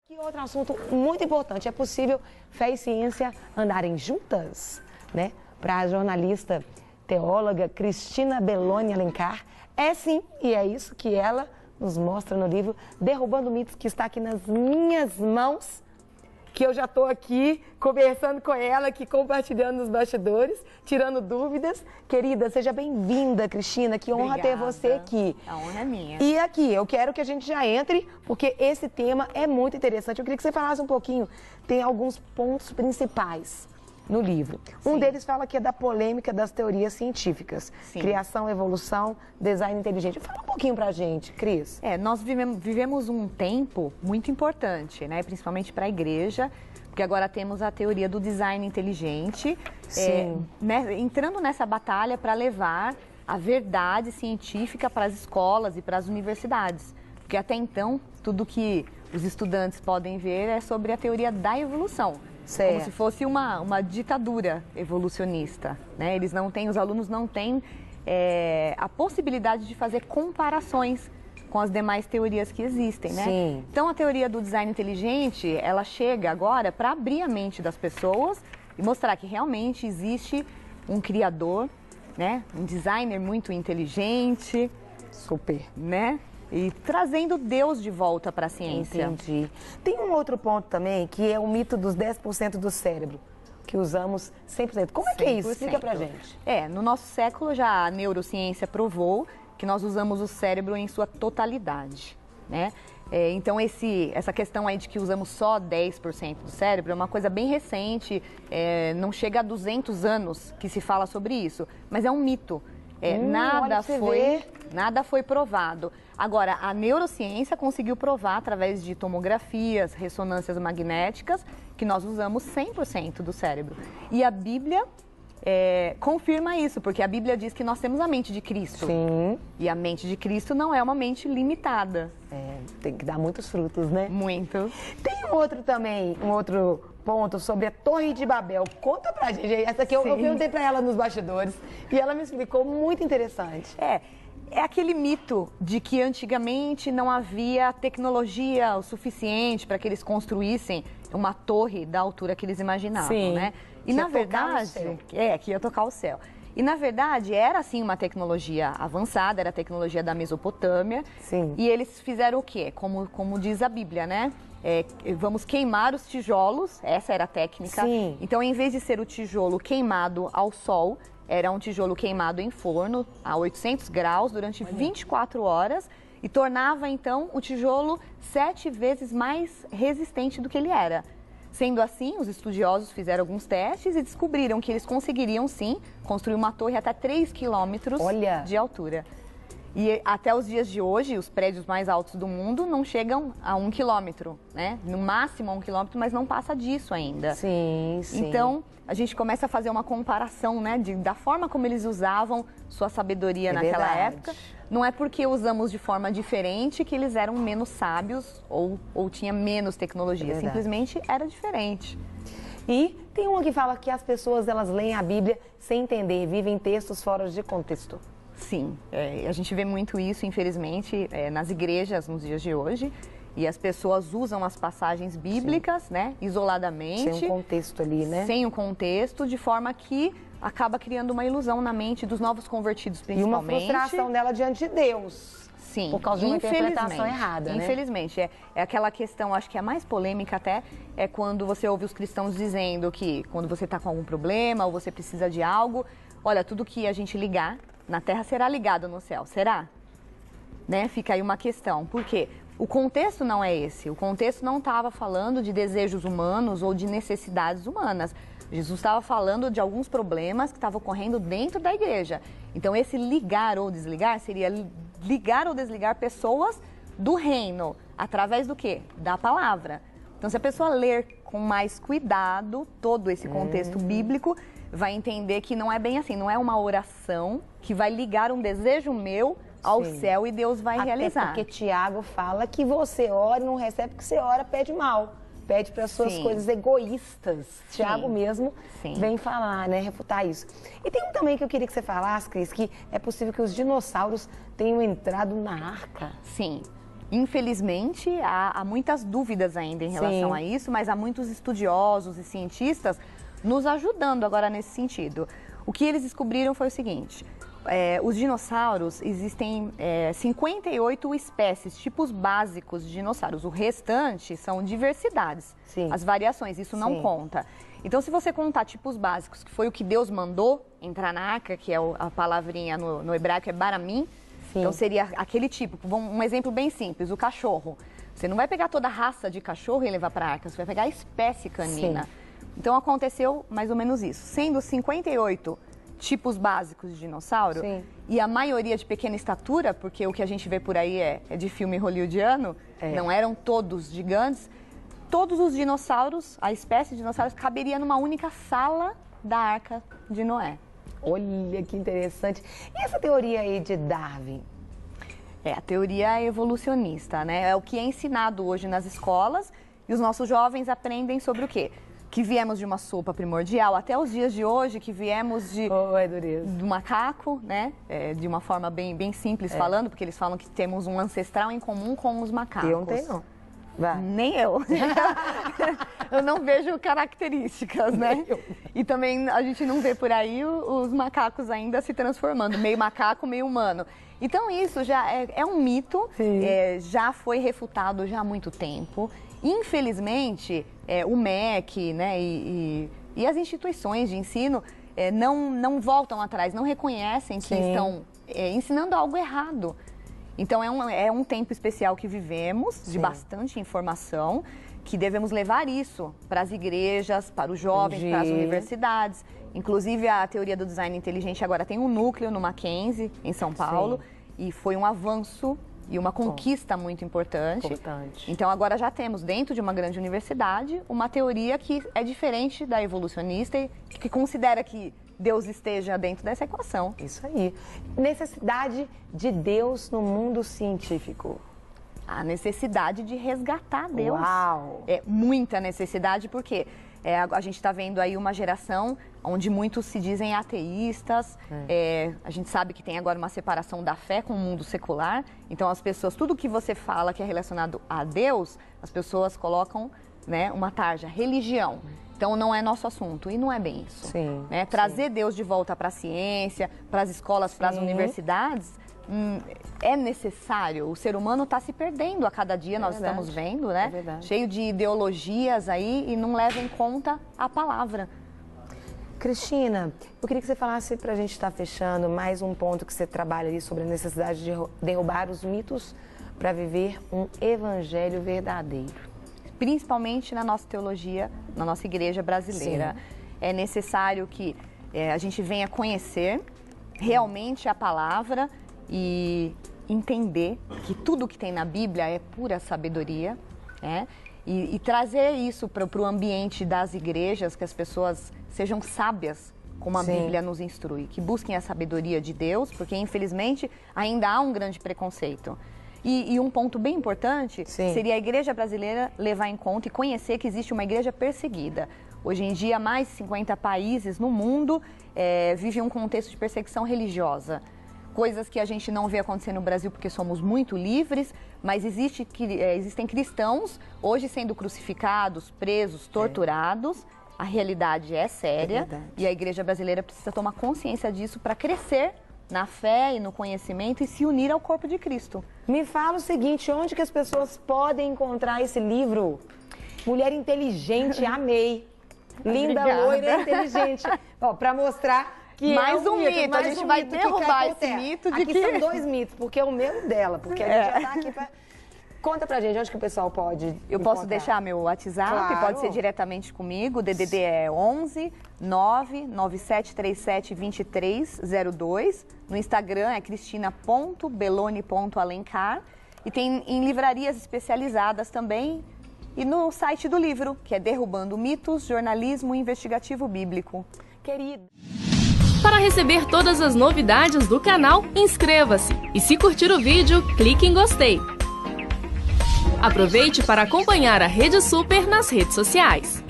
E outro assunto muito importante, é possível fé e ciência andarem juntas? Né? Para a jornalista teóloga Cristina Belloni Alencar, é sim, e é isso que ela nos mostra no livro Derrubando Mitos, que está aqui nas minhas mãos, que eu já estou aqui conversando com ela, aqui compartilhando nos bastidores, tirando dúvidas. Querida, seja bem-vinda, Cristina, que honra ter você aqui. A honra é minha. E aqui, eu quero que a gente já entre, porque esse tema é muito interessante. Eu queria que você falasse um pouquinho, tem alguns pontos principais no livro. Sim. Um deles fala que é da polêmica das teorias científicas. Sim. Criação, evolução, design inteligente. Fala um pouquinho pra gente, Cris. Nós vivemos um tempo muito importante, né? Principalmente para a igreja, porque agora temos a teoria do design inteligente, entrando nessa batalha para levar a verdade científica para as escolas e para as universidades. Porque até então, tudo que os estudantes podem ver é sobre a teoria da evolução. Certo. Como se fosse uma ditadura evolucionista, né? Os alunos não têm a possibilidade de fazer comparações com as demais teorias que existem, né? Sim. Então a teoria do design inteligente, ela chega agora para abrir a mente das pessoas e mostrar que realmente existe um criador, né? Um designer muito inteligente. Super. Né? E trazendo Deus de volta para a ciência. Entendi. Tem um outro ponto também, que é o mito dos 10% do cérebro, que usamos 100%. Como é que é isso? 100%. Explica pra gente. No nosso século já a neurociência provou que nós usamos o cérebro em sua totalidade, né? Então essa questão aí de que usamos só 10% do cérebro é uma coisa bem recente, não chega a 200 anos que se fala sobre isso, mas é um mito. Nada foi provado. Agora, a neurociência conseguiu provar através de tomografias, ressonâncias magnéticas, que nós usamos 100% do cérebro. E a Bíblia confirma isso, porque a Bíblia diz que nós temos a mente de Cristo. Sim. E a mente de Cristo não é uma mente limitada. Tem que dar muitos frutos, né? Muito. Tem um outro ponto sobre a Torre de Babel. Conta pra gente. Essa aqui eu perguntei pra ela nos bastidores e ela me explicou, muito interessante. É aquele mito de que antigamente não havia tecnologia o suficiente para que eles construíssem uma torre da altura que eles imaginavam, Sim, né? E que na ia tocar o verdade, céu. que ia tocar o céu. E na verdade era assim uma tecnologia avançada, era a tecnologia da Mesopotâmia. Sim. E eles fizeram o quê? Como diz a Bíblia, né? Vamos queimar os tijolos, essa era a técnica. Sim. Então, em vez de ser o tijolo queimado ao sol, era um tijolo queimado em forno a 800 graus durante 24 horas e tornava, então, o tijolo 7 vezes mais resistente do que ele era. Sendo assim, os estudiosos fizeram alguns testes e descobriram que eles conseguiriam, sim, construir uma torre até 3 quilômetros de altura. E até os dias de hoje, os prédios mais altos do mundo não chegam a 1 quilômetro, né? No máximo a 1 quilômetro, mas não passa disso ainda. Sim, sim. Então, a gente começa a fazer uma comparação, né, da forma como eles usavam sua sabedoria naquela época. Não é porque usamos de forma diferente que eles eram menos sábios ou tinha menos tecnologia. Simplesmente era diferente. E tem uma que fala que as pessoas, elas leem a Bíblia sem entender, vivem textos fora de contexto. Sim, a gente vê muito isso, infelizmente, nas igrejas nos dias de hoje. E as pessoas usam as passagens bíblicas, né, isoladamente. Sem um contexto ali, né? Sem o contexto, de forma que acaba criando uma ilusão na mente dos novos convertidos, principalmente. E uma frustração dela diante de Deus. Sim, por causa de uma interpretação errada, né? Infelizmente, é aquela questão, acho que a mais polêmica até, é quando você ouve os cristãos dizendo que quando você está com algum problema ou você precisa de algo, olha, tudo que a gente ligar na terra será ligado no céu, será? Né? Fica aí uma questão, por quê? O contexto não é esse, o contexto não estava falando de desejos humanos ou de necessidades humanas. Jesus estava falando de alguns problemas que estavam ocorrendo dentro da igreja. Então, esse ligar ou desligar seria ligar ou desligar pessoas do reino. Através do quê? Da palavra. Então, se a pessoa ler com mais cuidado todo esse contexto bíblico, vai entender que não é bem assim. Não é uma oração que vai ligar um desejo meu ao céu e Deus vai realizar. Até porque Tiago fala que você ora e não recebe porque você ora, pede mal. Pede para as suas coisas egoístas. Tiago mesmo vem falar, né, refutar isso. E tem um também que eu queria que você falasse, Cris, que é possível que os dinossauros tenham entrado na arca. Sim. Infelizmente, há muitas dúvidas ainda em relação a isso, mas há muitos estudiosos e cientistas nos ajudando agora nesse sentido. O que eles descobriram foi o seguinte: os dinossauros, existem 58 espécies, tipos básicos de dinossauros. O restante são diversidades, as variações, isso não conta. Então, se você contar tipos básicos, que foi o que Deus mandou entrar na arca, que é a palavrinha no hebraico é baramim, então seria aquele tipo. Um exemplo bem simples, o cachorro. Você não vai pegar toda a raça de cachorro e levar para a arca, você vai pegar a espécie canina. Então, aconteceu mais ou menos isso. Sendo 58 tipos básicos de dinossauro, e a maioria de pequena estatura, porque o que a gente vê por aí é de filme hollywoodiano, não eram todos gigantes, todos os dinossauros, a espécie de dinossauros, caberia numa única sala da Arca de Noé. Olha que interessante. E essa teoria aí de Darwin? A teoria evolucionista, né? É o que é ensinado hoje nas escolas, e os nossos jovens aprendem sobre o quê? Que viemos de uma sopa primordial, até os dias de hoje, que viemos do macaco, né? De uma forma bem simples falando, porque eles falam que temos um ancestral em comum com os macacos. Eu não tenho, não. Vai. Nem eu. Eu não vejo características, né? E também a gente não vê por aí os macacos ainda se transformando, meio macaco, meio humano. Então isso já é um mito, já foi refutado já há muito tempo. Infelizmente, o MEC, né, e as instituições de ensino não voltam atrás, não reconhecem que estão ensinando algo errado. Então, é um tempo especial que vivemos, de bastante informação, que devemos levar isso para as igrejas, para os jovens, para as universidades. Inclusive, a teoria do design inteligente agora tem um núcleo no Mackenzie, em São Paulo, e foi um avanço e uma conquista muito importante. Então, agora já temos, dentro de uma grande universidade, uma teoria que é diferente da evolucionista e que considera que Deus esteja dentro dessa equação. Isso aí. Necessidade de Deus no mundo científico. A necessidade de resgatar Deus. Uau! É muita necessidade, porque a gente está vendo aí uma geração onde muitos se dizem ateístas. A gente sabe que tem agora uma separação da fé com o mundo secular. Então, as pessoas, tudo que você fala que é relacionado a Deus, as pessoas colocam, né, uma tarja, religião. Então, não é nosso assunto, e não é bem isso. Né? Trazer Deus de volta para a ciência, para as escolas, para as universidades, é necessário. O ser humano está se perdendo a cada dia, nós estamos vendo, né? Cheio de ideologias aí e não leva em conta a palavra. Cristina, eu queria que você falasse, para a gente estar fechando, mais um ponto que você trabalha ali sobre a necessidade de derrubar os mitos para viver um evangelho verdadeiro. Principalmente na nossa teologia, na nossa igreja brasileira. É necessário que a gente venha conhecer realmente a palavra e entender que tudo que tem na Bíblia é pura sabedoria, né? E trazer isso para o ambiente das igrejas, que as pessoas sejam sábias, como a Bíblia nos instrui, que busquem a sabedoria de Deus, porque infelizmente ainda há um grande preconceito. E um ponto bem importante seria a igreja brasileira levar em conta e conhecer que existe uma igreja perseguida. Hoje em dia, mais de 50 países no mundo vivem um contexto de perseguição religiosa. Coisas que a gente não vê acontecer no Brasil porque somos muito livres, mas existem cristãos hoje sendo crucificados, presos, torturados. A realidade é séria e a igreja brasileira precisa tomar consciência disso para crescer na fé e no conhecimento e se unir ao corpo de Cristo. Me fala o seguinte, onde que as pessoas podem encontrar esse livro? Mulher inteligente, amei. Linda, loira, inteligente. Para mostrar que mais um mito, a gente vai derrubar esse mito de que... Aqui são dois mitos, porque é o meu e dela, porque a gente já tá aqui para... Conta pra gente, onde que o pessoal pode Eu posso deixar meu WhatsApp, pode ser diretamente comigo, o DDD é 11 99737 2302. No Instagram é cristina.belone.alencar. E tem em livrarias especializadas também. E no site do livro, que é Derrubando Mitos, Jornalismo Investigativo Bíblico. Querido. Para receber todas as novidades do canal, inscreva-se. E se curtir o vídeo, clique em gostei. Aproveite para acompanhar a Rede Super nas redes sociais.